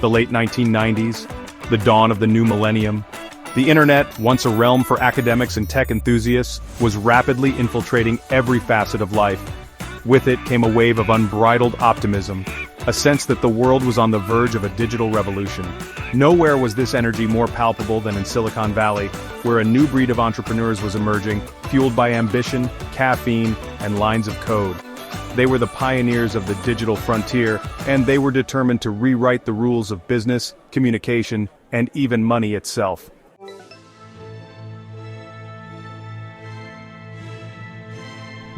The late 1990s, the dawn of the new millennium. The internet, once a realm for academics and tech enthusiasts, was rapidly infiltrating every facet of life. With it came a wave of unbridled optimism, a sense that the world was on the verge of a digital revolution. Nowhere was this energy more palpable than in Silicon Valley, where a new breed of entrepreneurs was emerging, fueled by ambition, caffeine, and lines of code. They were the pioneers of the digital frontier, and they were determined to rewrite the rules of business, communication, and even money itself.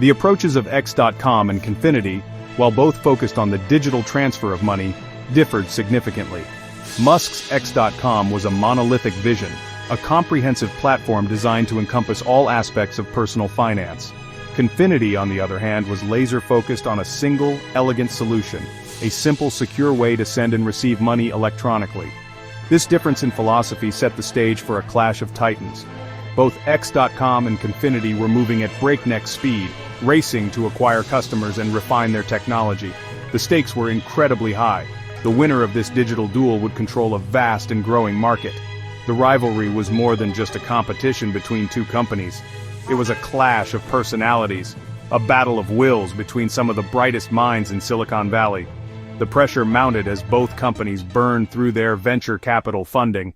The approaches of X.com and Confinity, while both focused on the digital transfer of money, differed significantly. Musk's X.com was a monolithic vision, a comprehensive platform designed to encompass all aspects of personal finance. Confinity, on the other hand, was laser-focused on a single, elegant solution, a simple, secure way to send and receive money electronically. This difference in philosophy set the stage for a clash of titans. Both X.com and Confinity were moving at breakneck speed, racing to acquire customers and refine their technology. The stakes were incredibly high. The winner of this digital duel would control a vast and growing market. The rivalry was more than just a competition between two companies. It was a clash of personalities, a battle of wills between some of the brightest minds in Silicon Valley. The pressure mounted as both companies burned through their venture capital funding.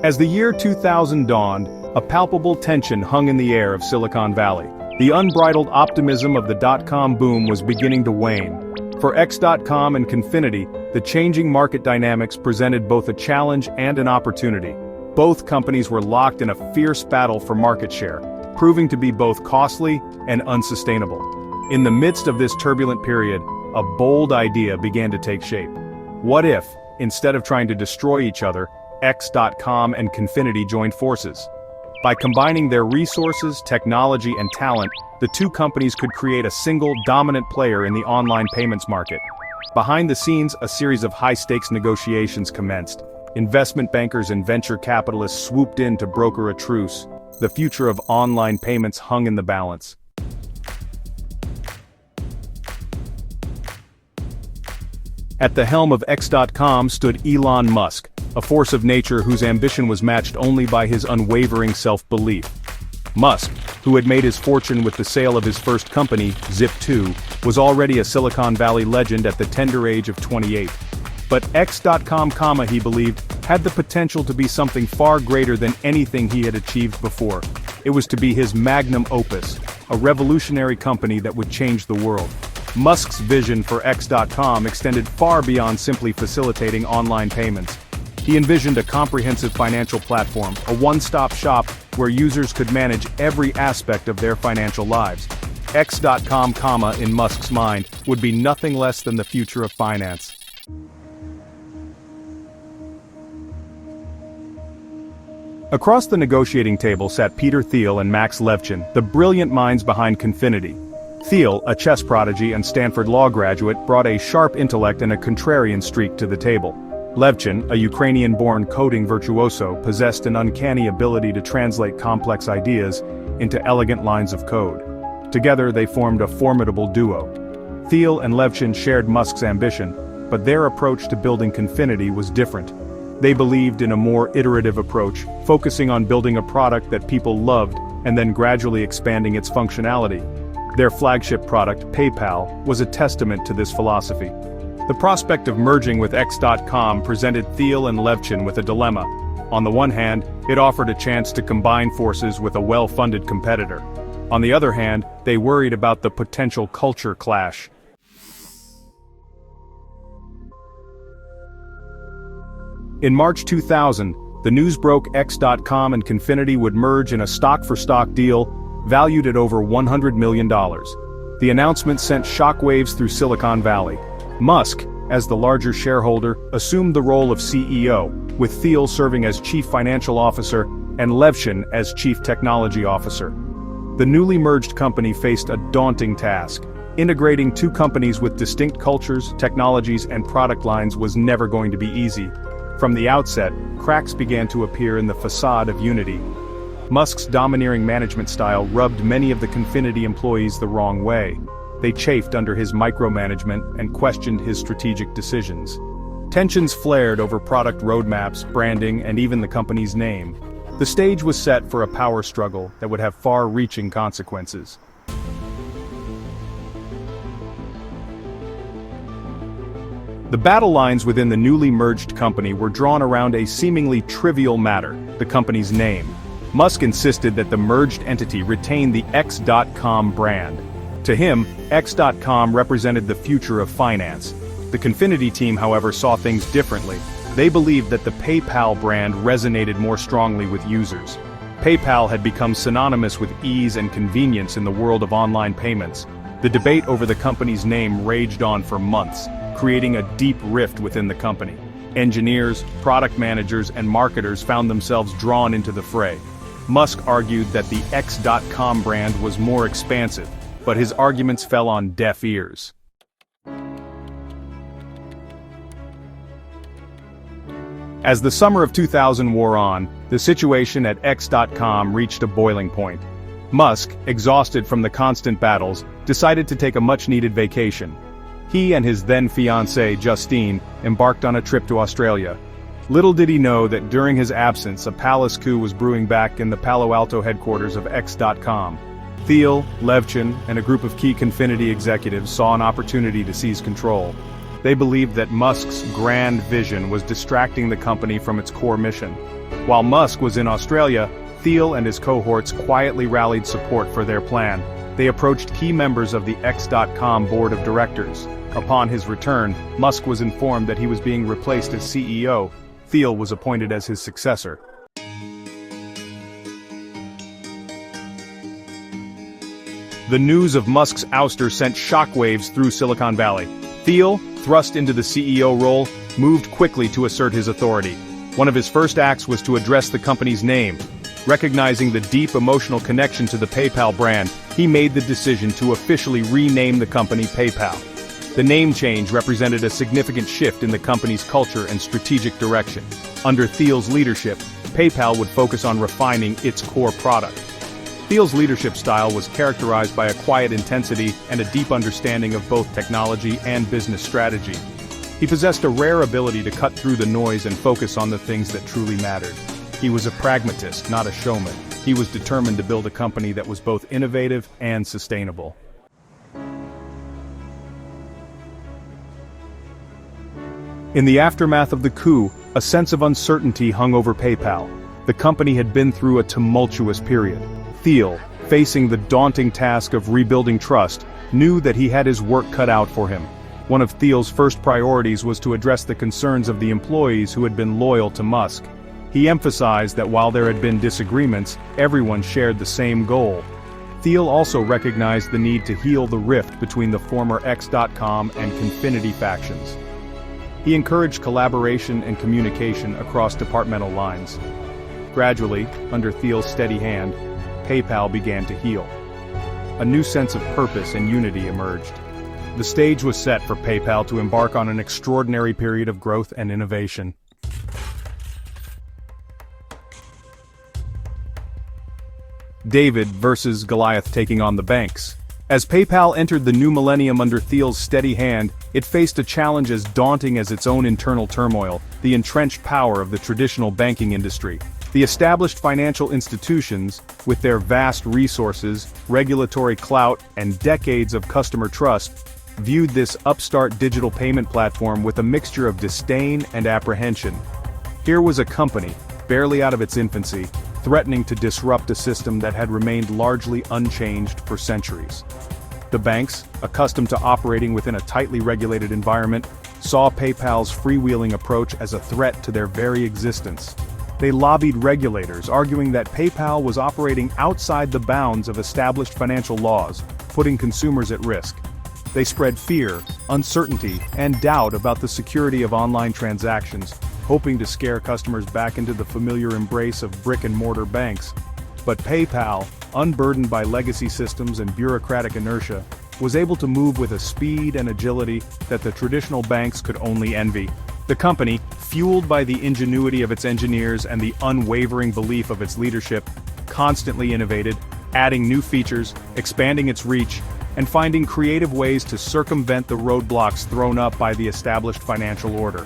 As the year 2000 dawned, a palpable tension hung in the air of Silicon Valley. The unbridled optimism of the dot-com boom was beginning to wane. For X.com and Confinity, the changing market dynamics presented both a challenge and an opportunity. Both companies were locked in a fierce battle for market share, proving to be both costly and unsustainable. In the midst of this turbulent period, a bold idea began to take shape. What if, instead of trying to destroy each other, X.com and Confinity joined forces? By combining their resources, technology, and talent, the two companies could create a single, dominant player in the online payments market. Behind the scenes, a series of high-stakes negotiations commenced. Investment bankers and venture capitalists swooped in to broker a truce. The future of online payments hung in the balance. At the helm of X.com stood Elon Musk, a force of nature whose ambition was matched only by his unwavering self-belief. Musk, who had made his fortune with the sale of his first company, Zip2, was already a Silicon Valley legend at the tender age of 28. But X.com, he believed, had the potential to be something far greater than anything he had achieved before. It was to be his magnum opus, a revolutionary company that would change the world. Musk's vision for X.com extended far beyond simply facilitating online payments. He envisioned a comprehensive financial platform, a one-stop shop where users could manage every aspect of their financial lives. X.com, in Musk's mind, would be nothing less than the future of finance. Across the negotiating table sat Peter Thiel and Max Levchin, the brilliant minds behind Confinity. Thiel, a chess prodigy and Stanford law graduate, brought a sharp intellect and a contrarian streak to the table. Levchin, a Ukrainian-born coding virtuoso, possessed an uncanny ability to translate complex ideas into elegant lines of code. Together they formed a formidable duo. Thiel and Levchin shared Musk's ambition, but their approach to building Confinity was different. They believed in a more iterative approach, focusing on building a product that people loved and then gradually expanding its functionality. Their flagship product, PayPal, was a testament to this philosophy. The prospect of merging with X.com presented Thiel and Levchin with a dilemma. On the one hand, it offered a chance to combine forces with a well-funded competitor. On the other hand, they worried about the potential culture clash. In March 2000, the news broke X.com and Confinity would merge in a stock-for-stock deal valued at over $100 million. The announcement sent shockwaves through Silicon Valley. Musk, as the larger shareholder, assumed the role of CEO, with Thiel serving as Chief Financial Officer and Levchin as Chief Technology Officer. The newly merged company faced a daunting task. Integrating two companies with distinct cultures, technologies, and product lines was never going to be easy. From the outset, cracks began to appear in the facade of unity. Musk's domineering management style rubbed many of the Confinity employees the wrong way. they chafed under his micromanagement and questioned his strategic decisions. Tensions flared over product roadmaps, branding, and even the company's name. The stage was set for a power struggle that would have far-reaching consequences. The battle lines within the newly merged company were drawn around a seemingly trivial matter: the company's name. Musk insisted that the merged entity retain the X.com brand. To him, X.com represented the future of finance. The Confinity team, however, saw things differently. They believed that the PayPal brand resonated more strongly with users. PayPal had become synonymous with ease and convenience in the world of online payments. The debate over the company's name raged on for months, creating a deep rift within the company. Engineers, product managers, and marketers found themselves drawn into the fray. Musk argued that the X.com brand was more expansive, but his arguments fell on deaf ears. As the summer of 2000 wore on, the situation at X.com reached a boiling point. Musk, exhausted from the constant battles, decided to take a much-needed vacation. He and his then-fiancée, Justine, embarked on a trip to Australia. Little did he know that during his absence, a palace coup was brewing back in the Palo Alto headquarters of X.com. Thiel, Levchin, and a group of key Confinity executives saw an opportunity to seize control. They believed that Musk's grand vision was distracting the company from its core mission. While Musk was in Australia, Thiel and his cohorts quietly rallied support for their plan. They approached key members of the X.com board of directors. Upon his return, Musk was informed that he was being replaced as CEO. Thiel was appointed as his successor. The news of Musk's ouster sent shockwaves through Silicon Valley. Thiel, thrust into the CEO role, moved quickly to assert his authority. One of his first acts was to address the company's name. Recognizing the deep emotional connection to the PayPal brand, he made the decision to officially rename the company PayPal. The name change represented a significant shift in the company's culture and strategic direction. Under Thiel's leadership, PayPal would focus on refining its core product. Thiel's leadership style was characterized by a quiet intensity and a deep understanding of both technology and business strategy. He possessed a rare ability to cut through the noise and focus on the things that truly mattered. He was a pragmatist, not a showman. He was determined to build a company that was both innovative and sustainable. In the aftermath of the coup, a sense of uncertainty hung over PayPal. The company had been through a tumultuous period. Thiel, facing the daunting task of rebuilding trust, knew that he had his work cut out for him. One of Thiel's first priorities was to address the concerns of the employees who had been loyal to Musk. He emphasized that while there had been disagreements, everyone shared the same goal. Thiel also recognized the need to heal the rift between the former X.com and Confinity factions. He encouraged collaboration and communication across departmental lines. Gradually, under Thiel's steady hand, PayPal began to heal. A new sense of purpose and unity emerged. The stage was set for PayPal to embark on an extraordinary period of growth and innovation. David versus Goliath taking on the banks. As PayPal entered the new millennium under Thiel's steady hand, it faced a challenge as daunting as its own internal turmoil: the entrenched power of the traditional banking industry. The established financial institutions, with their vast resources, regulatory clout, and decades of customer trust, viewed this upstart digital payment platform with a mixture of disdain and apprehension. Here was a company, barely out of its infancy, threatening to disrupt a system that had remained largely unchanged for centuries. The banks, accustomed to operating within a tightly regulated environment, saw PayPal's freewheeling approach as a threat to their very existence. They lobbied regulators, arguing that PayPal was operating outside the bounds of established financial laws, putting consumers at risk. They spread fear, uncertainty, and doubt about the security of online transactions, hoping to scare customers back into the familiar embrace of brick-and-mortar banks. But PayPal, unburdened by legacy systems and bureaucratic inertia, was able to move with a speed and agility that the traditional banks could only envy. The company, fueled by the ingenuity of its engineers and the unwavering belief of its leadership, constantly innovated, adding new features, expanding its reach, and finding creative ways to circumvent the roadblocks thrown up by the established financial order.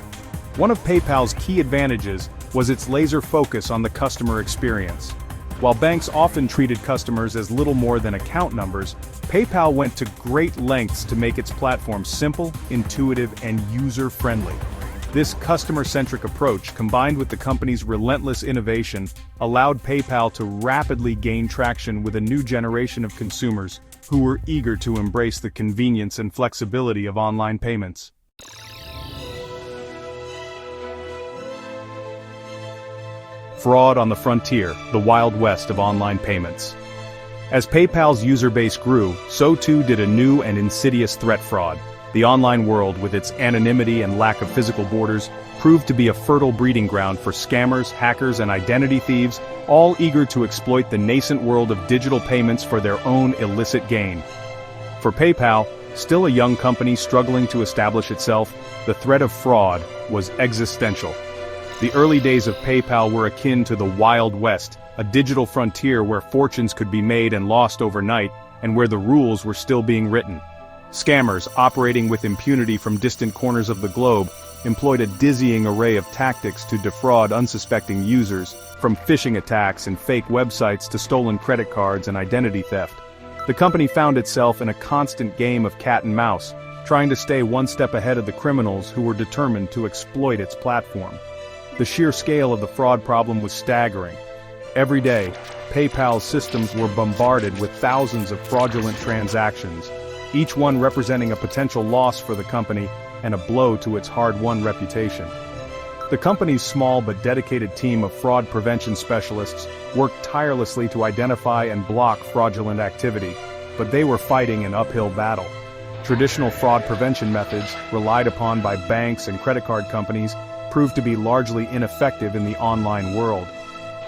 One of PayPal's key advantages was its laser focus on the customer experience. While banks often treated customers as little more than account numbers, PayPal went to great lengths to make its platform simple, intuitive, and user-friendly. This customer-centric approach, combined with the company's relentless innovation, allowed PayPal to rapidly gain traction with a new generation of consumers who were eager to embrace the convenience and flexibility of online payments. Fraud on the frontier, the Wild West of online payments. As PayPal's user base grew, so too did a new and insidious threat: fraud. The online world, with its anonymity and lack of physical borders, proved to be a fertile breeding ground for scammers, hackers, and identity thieves, all eager to exploit the nascent world of digital payments for their own illicit gain. For PayPal, still a young company struggling to establish itself, the threat of fraud was existential. The early days of PayPal were akin to the Wild West, a digital frontier where fortunes could be made and lost overnight, and where the rules were still being written. Scammers, operating with impunity from distant corners of the globe, employed a dizzying array of tactics to defraud unsuspecting users, from phishing attacks and fake websites to stolen credit cards and identity theft. The company found itself in a constant game of cat and mouse, trying to stay one step ahead of the criminals who were determined to exploit its platform. The sheer scale of the fraud problem was staggering. Every day, PayPal's systems were bombarded with thousands of fraudulent transactions, each one representing a potential loss for the company and a blow to its hard-won reputation. The company's small but dedicated team of fraud prevention specialists worked tirelessly to identify and block fraudulent activity, but they were fighting an uphill battle. Traditional fraud prevention methods, relied upon by banks and credit card companies, proved to be largely ineffective in the online world.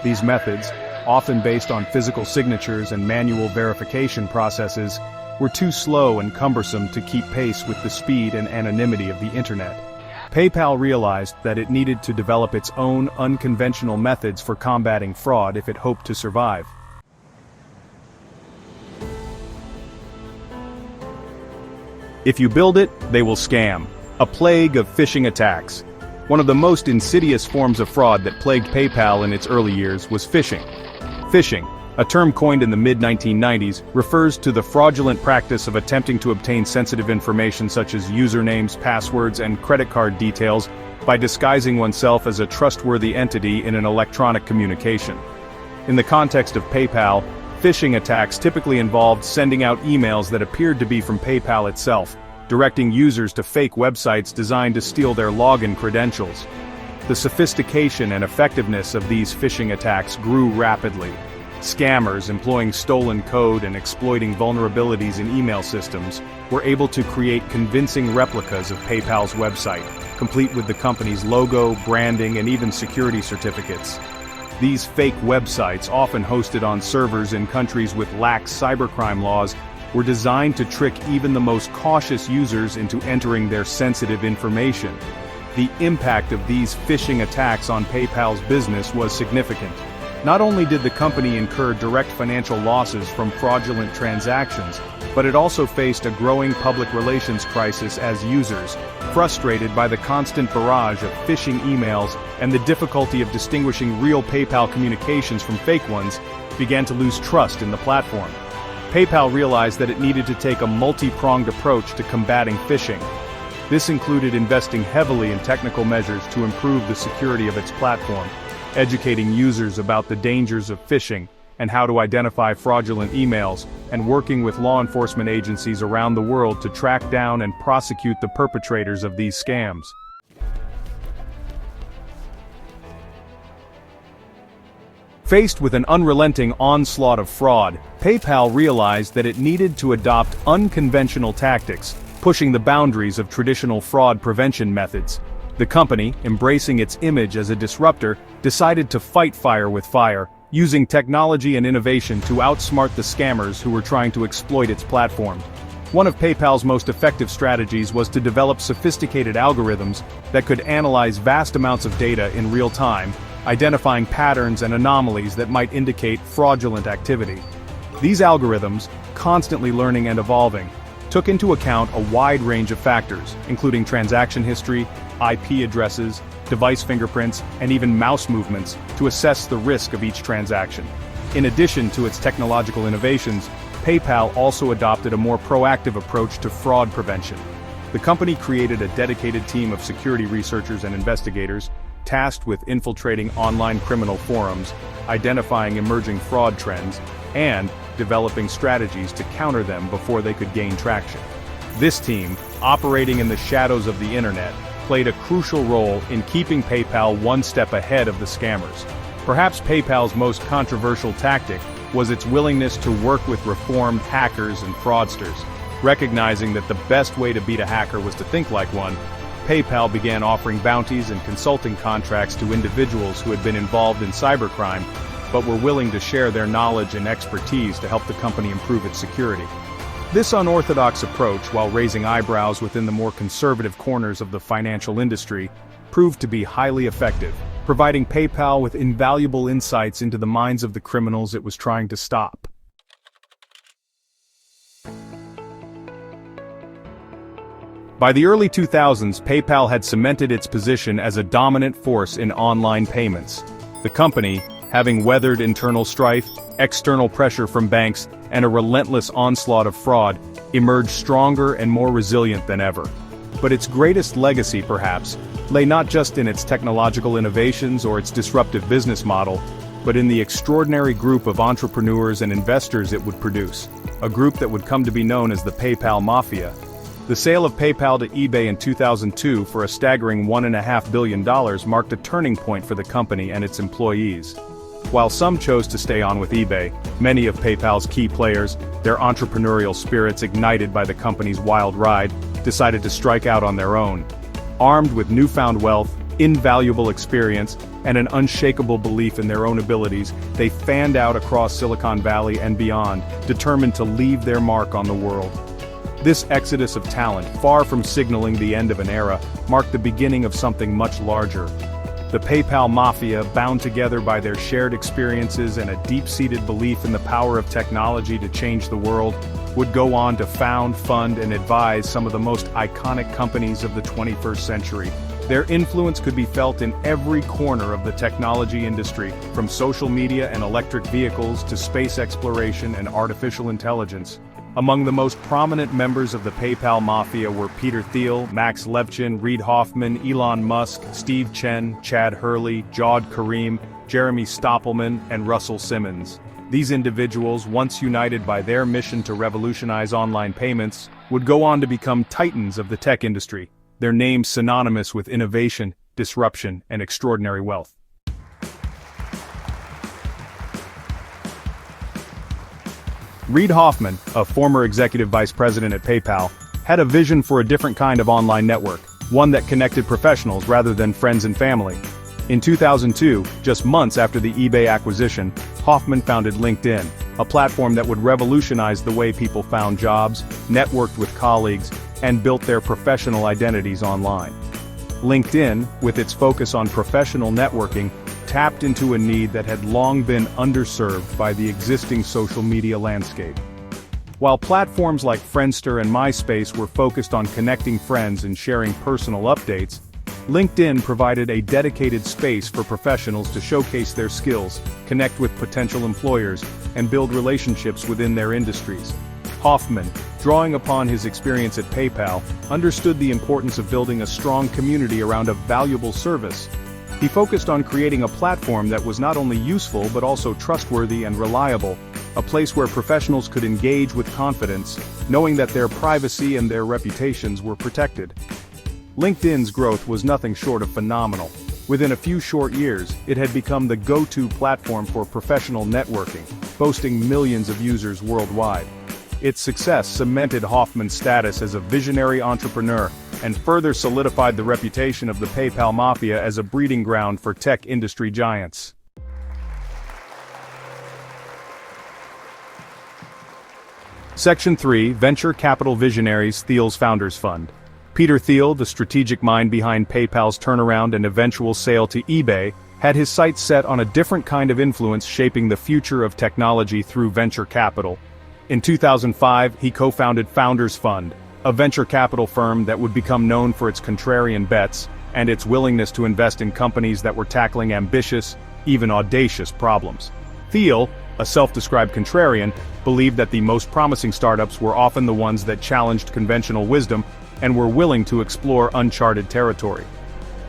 These methods, often based on physical signatures and manual verification processes, were too slow and cumbersome to keep pace with the speed and anonymity of the internet. PayPal realized that it needed to develop its own unconventional methods for combating fraud if it hoped to survive. If you build it, they will scam. A plague of phishing attacks. One of the most insidious forms of fraud that plagued PayPal in its early years was phishing. Phishing, a term coined in the mid-1990s, refers to the fraudulent practice of attempting to obtain sensitive information such as usernames, passwords, and credit card details by disguising oneself as a trustworthy entity in an electronic communication. In the context of PayPal, phishing attacks typically involved sending out emails that appeared to be from PayPal itself, directing users to fake websites designed to steal their login credentials. The sophistication and effectiveness of these phishing attacks grew rapidly. Scammers, employing stolen code and exploiting vulnerabilities in email systems, were able to create convincing replicas of PayPal's website, complete with the company's logo, branding, and even security certificates. These fake websites, often hosted on servers in countries with lax cybercrime laws, were designed to trick even the most cautious users into entering their sensitive information. The impact of these phishing attacks on PayPal's business was significant. Not only did the company incur direct financial losses from fraudulent transactions, but it also faced a growing public relations crisis as users, frustrated by the constant barrage of phishing emails and the difficulty of distinguishing real PayPal communications from fake ones, began to lose trust in the platform. PayPal realized that it needed to take a multi-pronged approach to combating phishing. This included investing heavily in technical measures to improve the security of its platform, educating users about the dangers of phishing and how to identify fraudulent emails, and working with law enforcement agencies around the world to track down and prosecute the perpetrators of these scams. Faced with an unrelenting onslaught of fraud, PayPal realized that it needed to adopt unconventional tactics, pushing the boundaries of traditional fraud prevention methods. The company, embracing its image as a disruptor, decided to fight fire with fire, using technology and innovation to outsmart the scammers who were trying to exploit its platform. One of PayPal's most effective strategies was to develop sophisticated algorithms that could analyze vast amounts of data in real time, identifying patterns and anomalies that might indicate fraudulent activity. These algorithms, constantly learning and evolving, took into account a wide range of factors, including transaction history, IP addresses, device fingerprints, and even mouse movements, to assess the risk of each transaction. In addition to its technological innovations, PayPal also adopted a more proactive approach to fraud prevention. The company created a dedicated team of security researchers and investigators, tasked with infiltrating online criminal forums, identifying emerging fraud trends, and developing strategies to counter them before they could gain traction. This team, operating in the shadows of the internet, played a crucial role in keeping PayPal one step ahead of the scammers. Perhaps PayPal's most controversial tactic was its willingness to work with reformed hackers and fraudsters. Recognizing that the best way to beat a hacker was to think like one, PayPal began offering bounties and consulting contracts to individuals who had been involved in cybercrime, but were willing to share their knowledge and expertise to help the company improve its security. This unorthodox approach, while raising eyebrows within the more conservative corners of the financial industry, proved to be highly effective, providing PayPal with invaluable insights into the minds of the criminals it was trying to stop. By the early 2000s, PayPal had cemented its position as a dominant force in online payments. The company, having weathered internal strife, external pressure from banks, and a relentless onslaught of fraud, emerged stronger and more resilient than ever. But its greatest legacy, perhaps, lay not just in its technological innovations or its disruptive business model, but in the extraordinary group of entrepreneurs and investors it would produce, a group that would come to be known as the PayPal Mafia. The sale of PayPal to eBay in 2002 for a staggering $1.5 billion marked a turning point for the company and its employees. While some chose to stay on with eBay, many of PayPal's key players, their entrepreneurial spirits ignited by the company's wild ride, decided to strike out on their own. Armed with newfound wealth, invaluable experience, and an unshakable belief in their own abilities, they fanned out across Silicon Valley and beyond, determined to leave their mark on the world. This exodus of talent, far from signaling the end of an era, marked the beginning of something much larger. The PayPal Mafia, bound together by their shared experiences and a deep-seated belief in the power of technology to change the world, would go on to found, fund, and advise some of the most iconic companies of the 21st century. Their influence could be felt in every corner of the technology industry, from social media and electric vehicles to space exploration and artificial intelligence. Among the most prominent members of the PayPal Mafia were Peter Thiel, Max Levchin, Reid Hoffman, Elon Musk, Steve Chen, Chad Hurley, Jawed Karim, Jeremy Stoppelman, and Russell Simmons. These individuals, once united by their mission to revolutionize online payments, would go on to become titans of the tech industry, their names synonymous with innovation, disruption, and extraordinary wealth. Reid Hoffman, a former executive vice president at PayPal, had a vision for a different kind of online network, one that connected professionals rather than friends and family. In 2002, just months after the eBay acquisition, Hoffman founded LinkedIn, a platform that would revolutionize the way people found jobs, networked with colleagues, and built their professional identities online. LinkedIn, with its focus on professional networking, tapped into a need that had long been underserved by the existing social media landscape. While platforms like Friendster and MySpace were focused on connecting friends and sharing personal updates, LinkedIn provided a dedicated space for professionals to showcase their skills, connect with potential employers, and build relationships within their industries. Hoffman, drawing upon his experience at PayPal, understood the importance of building a strong community around a valuable service. He focused on creating a platform that was not only useful but also trustworthy and reliable, a place where professionals could engage with confidence, knowing that their privacy and their reputations were protected. LinkedIn's growth was nothing short of phenomenal. Within a few short years, it had become the go-to platform for professional networking, boasting millions of users worldwide. Its success cemented Hoffman's status as a visionary entrepreneur and further solidified the reputation of the PayPal Mafia as a breeding ground for tech industry giants. Section 3, Venture Capital Visionaries Thiel's Founders Fund. Peter Thiel, the strategic mind behind PayPal's turnaround and eventual sale to eBay, had his sights set on a different kind of influence shaping the future of technology through venture capital. In 2005, he co-founded Founders Fund, a venture capital firm that would become known for its contrarian bets and its willingness to invest in companies that were tackling ambitious, even audacious problems. Thiel, a self-described contrarian, believed that the most promising startups were often the ones that challenged conventional wisdom and were willing to explore uncharted territory.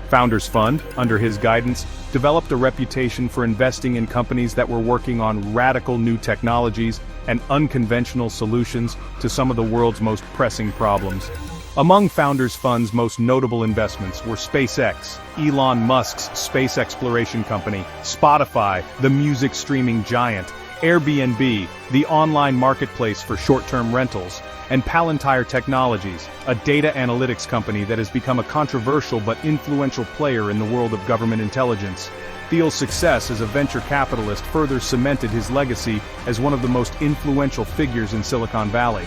Founders Fund, under his guidance, developed a reputation for investing in companies that were working on radical new technologies and unconventional solutions to some of the world's most pressing problems. Among Founders Fund's most notable investments were SpaceX, Elon Musk's space exploration company, Spotify, the music streaming giant, Airbnb, the online marketplace for short-term rentals, and Palantir Technologies, a data analytics company that has become a controversial but influential player in the world of government intelligence. Thiel's success as a venture capitalist further cemented his legacy as one of the most influential figures in Silicon Valley.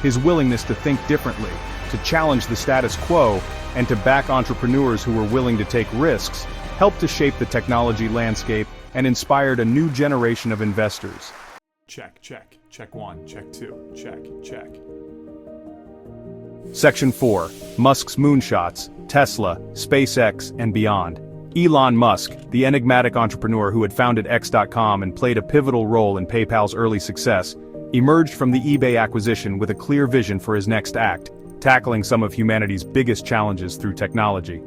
His willingness to think differently, to challenge the status quo, and to back entrepreneurs who were willing to take risks, helped to shape the technology landscape and inspired a new generation of investors. Check, check, check one, check two, check, check. Section 4. Musk's moonshots, Tesla, SpaceX, and beyond. Elon Musk, the enigmatic entrepreneur who had founded X.com and played a pivotal role in PayPal's early success, emerged from the eBay acquisition with a clear vision for his next act, tackling some of humanity's biggest challenges through technology.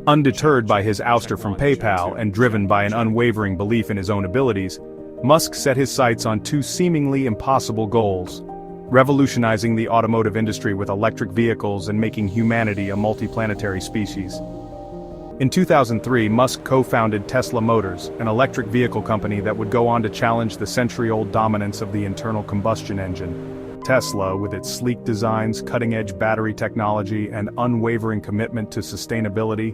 Undeterred by his ouster from PayPal and driven by an unwavering belief in his own abilities, Musk set his sights on two seemingly impossible goals: revolutionizing the automotive industry with electric vehicles and making humanity a multiplanetary species. In 2003, Musk co-founded Tesla Motors, an electric vehicle company that would go on to challenge the century-old dominance of the internal combustion engine. Tesla, with its sleek designs, cutting-edge battery technology, and unwavering commitment to sustainability,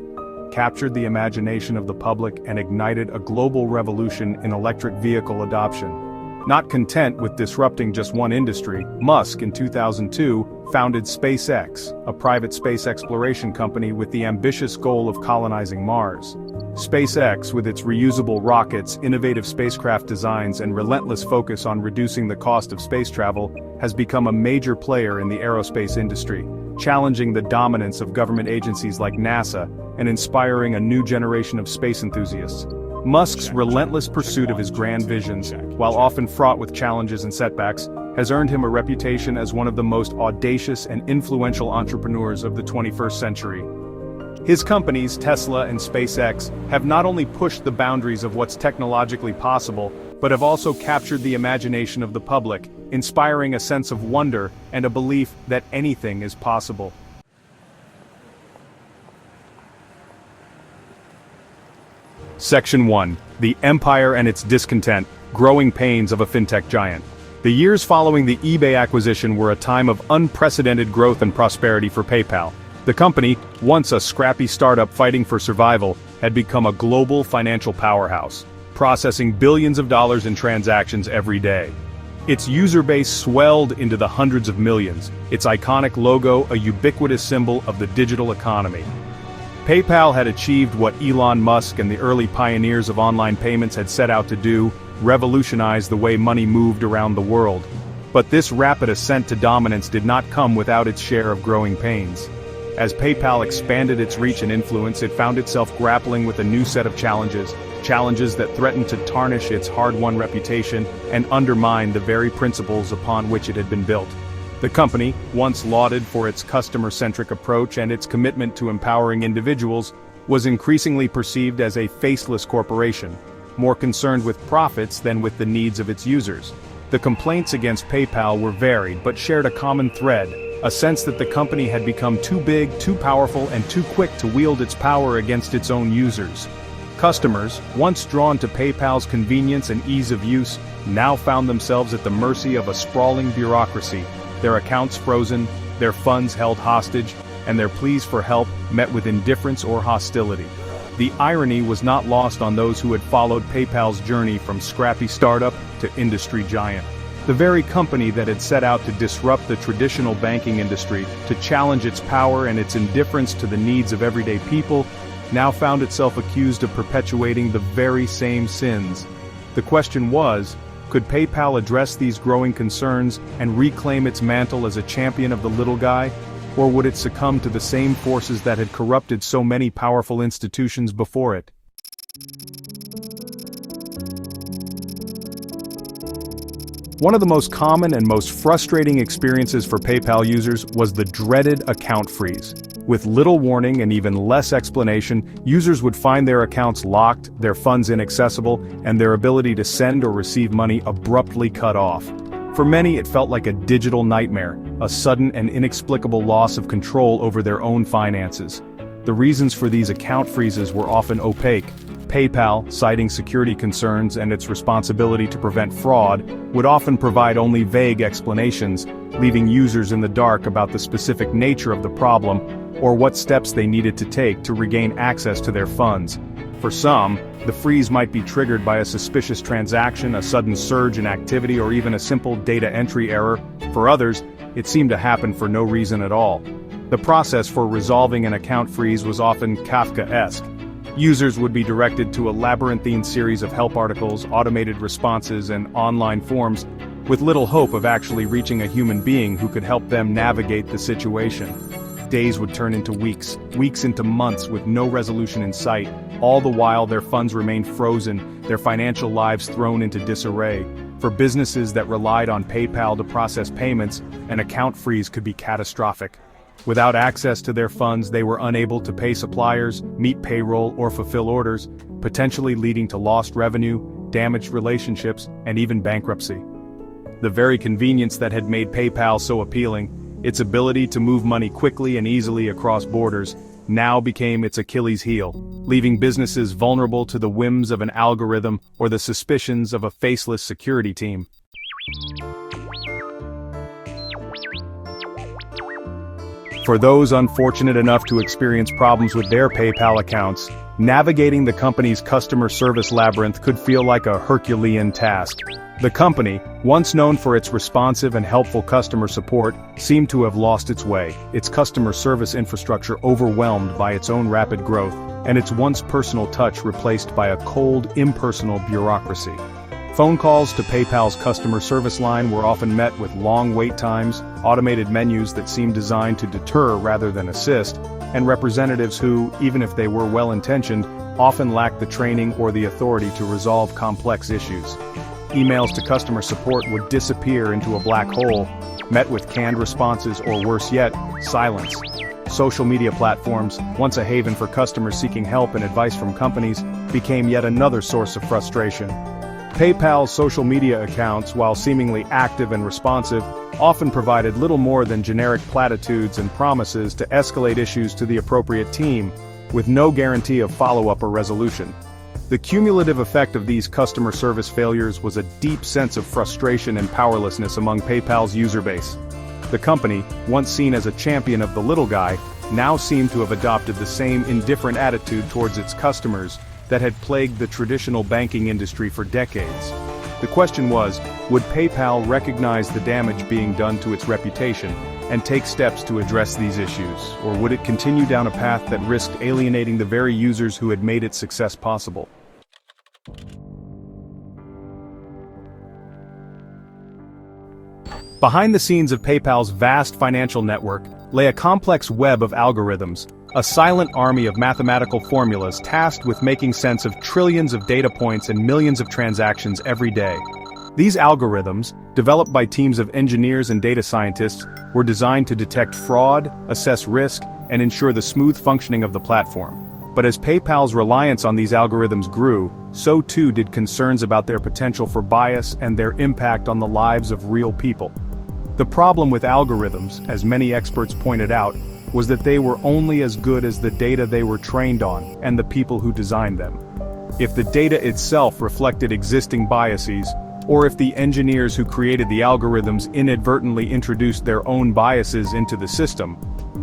captured the imagination of the public and ignited a global revolution in electric vehicle adoption. Not content with disrupting just one industry, Musk, in 2002, founded SpaceX, a private space exploration company with the ambitious goal of colonizing Mars. SpaceX, with its reusable rockets, innovative spacecraft designs, and relentless focus on reducing the cost of space travel, has become a major player in the aerospace industry, challenging the dominance of government agencies like NASA and inspiring a new generation of space enthusiasts. Musk's relentless pursuit of his grand visions, while often fraught with challenges and setbacks, has earned him a reputation as one of the most audacious and influential entrepreneurs of the 21st century. His companies, Tesla and SpaceX, have not only pushed the boundaries of what's technologically possible, but have also captured the imagination of the public, inspiring a sense of wonder and a belief that anything is possible. Section 1. The Empire and its Discontent, Growing Pains of a Fintech Giant. The years following the eBay acquisition were a time of unprecedented growth and prosperity for PayPal. The company, once a scrappy startup fighting for survival, had become a global financial powerhouse, processing billions of dollars in transactions every day. Its user base swelled into the hundreds of millions, its iconic logo a ubiquitous symbol of the digital economy. PayPal had achieved what Elon Musk and the early pioneers of online payments had set out to do: revolutionize the way money moved around the world. But this rapid ascent to dominance did not come without its share of growing pains. As PayPal expanded its reach and influence, it found itself grappling with a new set of challenges that threatened to tarnish its hard-won reputation and undermine the very principles upon which it had been built. The company, once lauded for its customer-centric approach and its commitment to empowering individuals, was increasingly perceived as a faceless corporation, more concerned with profits than with the needs of its users. The complaints against PayPal were varied but shared a common thread: a sense that the company had become too big, too powerful, and too quick to wield its power against its own users. Customers, once drawn to PayPal's convenience and ease of use, now found themselves at the mercy of a sprawling bureaucracy, their accounts frozen, their funds held hostage, and their pleas for help met with indifference or hostility. The irony was not lost on those who had followed PayPal's journey from scrappy startup to industry giant. The very company that had set out to disrupt the traditional banking industry, to challenge its power and its indifference to the needs of everyday people, now found itself accused of perpetuating the very same sins. The question was, could PayPal address these growing concerns and reclaim its mantle as a champion of the little guy? Or would it succumb to the same forces that had corrupted so many powerful institutions before it? One of the most common and most frustrating experiences for PayPal users was the dreaded account freeze. With little warning and even less explanation, users would find their accounts locked, their funds inaccessible, and their ability to send or receive money abruptly cut off. For many, it felt like a digital nightmare, a sudden and inexplicable loss of control over their own finances. The reasons for these account freezes were often opaque. PayPal, citing security concerns and its responsibility to prevent fraud, would often provide only vague explanations, leaving users in the dark about the specific nature of the problem or what steps they needed to take to regain access to their funds. For some, the freeze might be triggered by a suspicious transaction, a sudden surge in activity, or even a simple data entry error. For others, it seemed to happen for no reason at all. The process for resolving an account freeze was often Kafkaesque. Users would be directed to a labyrinthine series of help articles, automated responses, and online forms, with little hope of actually reaching a human being who could help them navigate the situation. Days would turn into weeks, weeks into months with no resolution in sight, all the while their funds remained frozen, their financial lives thrown into disarray. For businesses that relied on PayPal to process payments, an account freeze could be catastrophic. Without access to their funds, they were unable to pay suppliers, meet payroll, or fulfill orders, potentially leading to lost revenue, damaged relationships, and even bankruptcy. The very convenience that had made PayPal so appealing, its ability to move money quickly and easily across borders, now became its Achilles heel, leaving businesses vulnerable to the whims of an algorithm or the suspicions of a faceless security team. For those unfortunate enough to experience problems with their PayPal accounts, navigating the company's customer service labyrinth could feel like a Herculean task. The company, once known for its responsive and helpful customer support, seemed to have lost its way, its customer service infrastructure overwhelmed by its own rapid growth, and its once personal touch replaced by a cold, impersonal bureaucracy. Phone calls to PayPal's customer service line were often met with long wait times, automated menus that seemed designed to deter rather than assist, and representatives who, even if they were well-intentioned, often lacked the training or the authority to resolve complex issues. Emails to customer support would disappear into a black hole, met with canned responses or worse yet, silence. Social media platforms, once a haven for customers seeking help and advice from companies, became yet another source of frustration. PayPal's social media accounts, while seemingly active and responsive, often provided little more than generic platitudes and promises to escalate issues to the appropriate team, with no guarantee of follow-up or resolution. The cumulative effect of these customer service failures was a deep sense of frustration and powerlessness among PayPal's user base. The company, once seen as a champion of the little guy, now seemed to have adopted the same indifferent attitude towards its customers that had plagued the traditional banking industry for decades. The question was, would PayPal recognize the damage being done to its reputation and take steps to address these issues, or would it continue down a path that risked alienating the very users who had made its success possible? Behind the scenes of PayPal's vast financial network lay a complex web of algorithms, a silent army of mathematical formulas tasked with making sense of trillions of data points and millions of transactions every day. These algorithms, developed by teams of engineers and data scientists, were designed to detect fraud, assess risk, and ensure the smooth functioning of the platform. But as PayPal's reliance on these algorithms grew, so too did concerns about their potential for bias and their impact on the lives of real people. The problem with algorithms, as many experts pointed out, was that they were only as good as the data they were trained on and the people who designed them. If the data itself reflected existing biases, or if the engineers who created the algorithms inadvertently introduced their own biases into the system,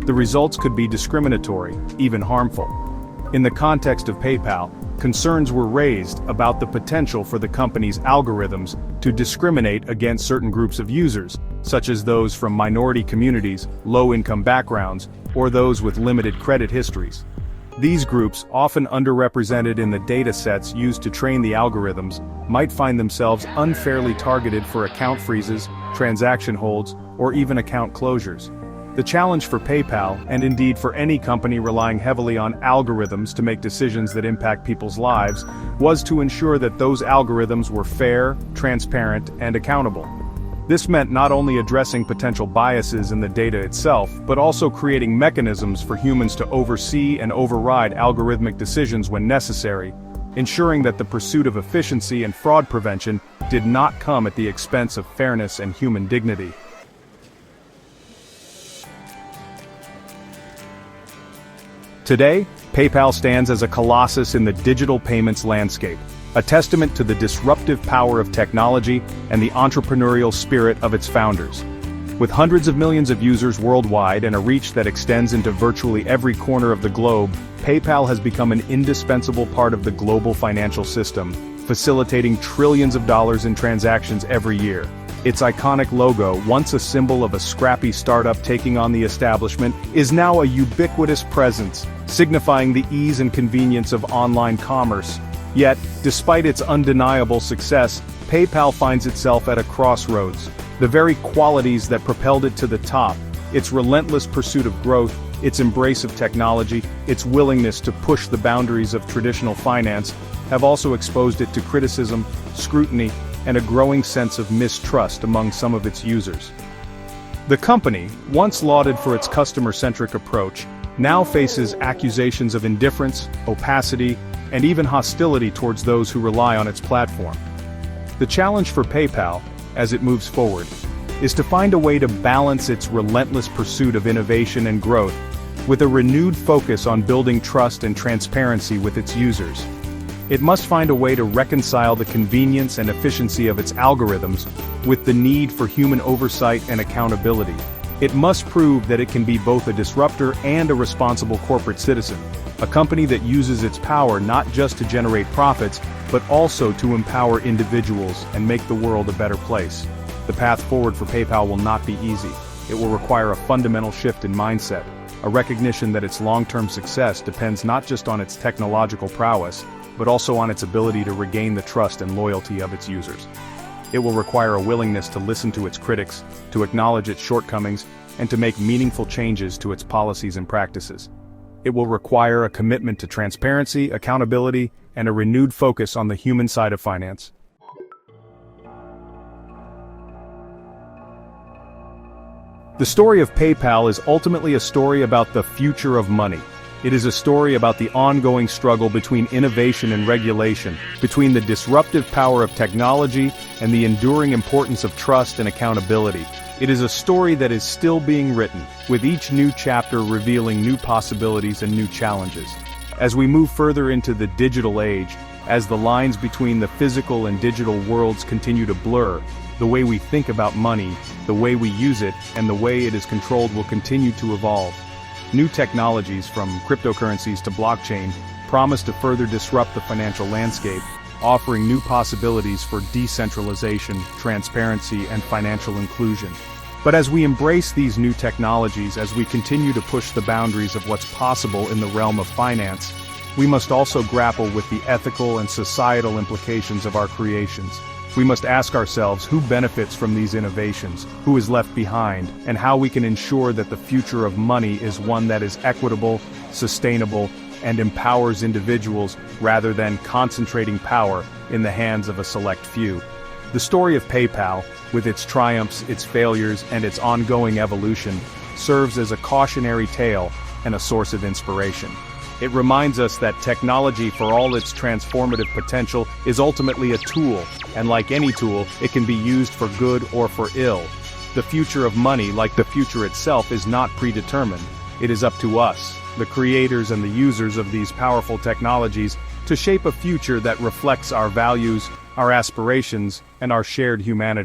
the results could be discriminatory, even harmful. In the context of PayPal, concerns were raised about the potential for the company's algorithms to discriminate against certain groups of users, such as those from minority communities, low-income backgrounds, or those with limited credit histories. These groups, often underrepresented in the data sets used to train the algorithms, might find themselves unfairly targeted for account freezes, transaction holds, or even account closures. The challenge for PayPal, and indeed for any company relying heavily on algorithms to make decisions that impact people's lives, was to ensure that those algorithms were fair, transparent, and accountable. This meant not only addressing potential biases in the data itself, but also creating mechanisms for humans to oversee and override algorithmic decisions when necessary, ensuring that the pursuit of efficiency and fraud prevention did not come at the expense of fairness and human dignity. Today, PayPal stands as a colossus in the digital payments landscape, a testament to the disruptive power of technology and the entrepreneurial spirit of its founders. With hundreds of millions of users worldwide and a reach that extends into virtually every corner of the globe, PayPal has become an indispensable part of the global financial system, facilitating trillions of dollars in transactions every year. Its iconic logo, once a symbol of a scrappy startup taking on the establishment, is now a ubiquitous presence, signifying the ease and convenience of online commerce. Yet, despite its undeniable success, PayPal finds itself at a crossroads. The very qualities that propelled it to the top, its relentless pursuit of growth, its embrace of technology, its willingness to push the boundaries of traditional finance, have also exposed it to criticism, scrutiny, and a growing sense of mistrust among some of its users. The company, once lauded for its customer-centric approach, now faces accusations of indifference, opacity, and even hostility towards those who rely on its platform. The challenge for PayPal, as it moves forward, is to find a way to balance its relentless pursuit of innovation and growth with a renewed focus on building trust and transparency with its users. It must find a way to reconcile the convenience and efficiency of its algorithms with the need for human oversight and accountability. It must prove that it can be both a disruptor and a responsible corporate citizen, a company that uses its power not just to generate profits, but also to empower individuals and make the world a better place. The path forward for PayPal will not be easy. It will require a fundamental shift in mindset, a recognition that its long-term success depends not just on its technological prowess, but also on its ability to regain the trust and loyalty of its users. It will require a willingness to listen to its critics, to acknowledge its shortcomings, and to make meaningful changes to its policies and practices. It will require a commitment to transparency, accountability, and a renewed focus on the human side of finance. The story of PayPal is ultimately a story about the future of money. It is a story about the ongoing struggle between innovation and regulation, between the disruptive power of technology and the enduring importance of trust and accountability. It is a story that is still being written, with each new chapter revealing new possibilities and new challenges. As we move further into the digital age, as the lines between the physical and digital worlds continue to blur, the way we think about money, the way we use it, and the way it is controlled will continue to evolve. New technologies, from cryptocurrencies to blockchain, promise to further disrupt the financial landscape, offering new possibilities for decentralization, transparency, and financial inclusion. But as we embrace these new technologies, as we continue to push the boundaries of what's possible in the realm of finance, we must also grapple with the ethical and societal implications of our creations. We must ask ourselves who benefits from these innovations, who is left behind, and how we can ensure that the future of money is one that is equitable, sustainable, and empowers individuals rather than concentrating power in the hands of a select few. The story of PayPal, with its triumphs, its failures, and its ongoing evolution, serves as a cautionary tale and a source of inspiration. It reminds us that technology, for all its transformative potential, is ultimately a tool, and like any tool, it can be used for good or for ill. The future of money, like the future itself, is not predetermined. It is up to us, the creators and the users of these powerful technologies, to shape a future that reflects our values, our aspirations, and our shared humanity.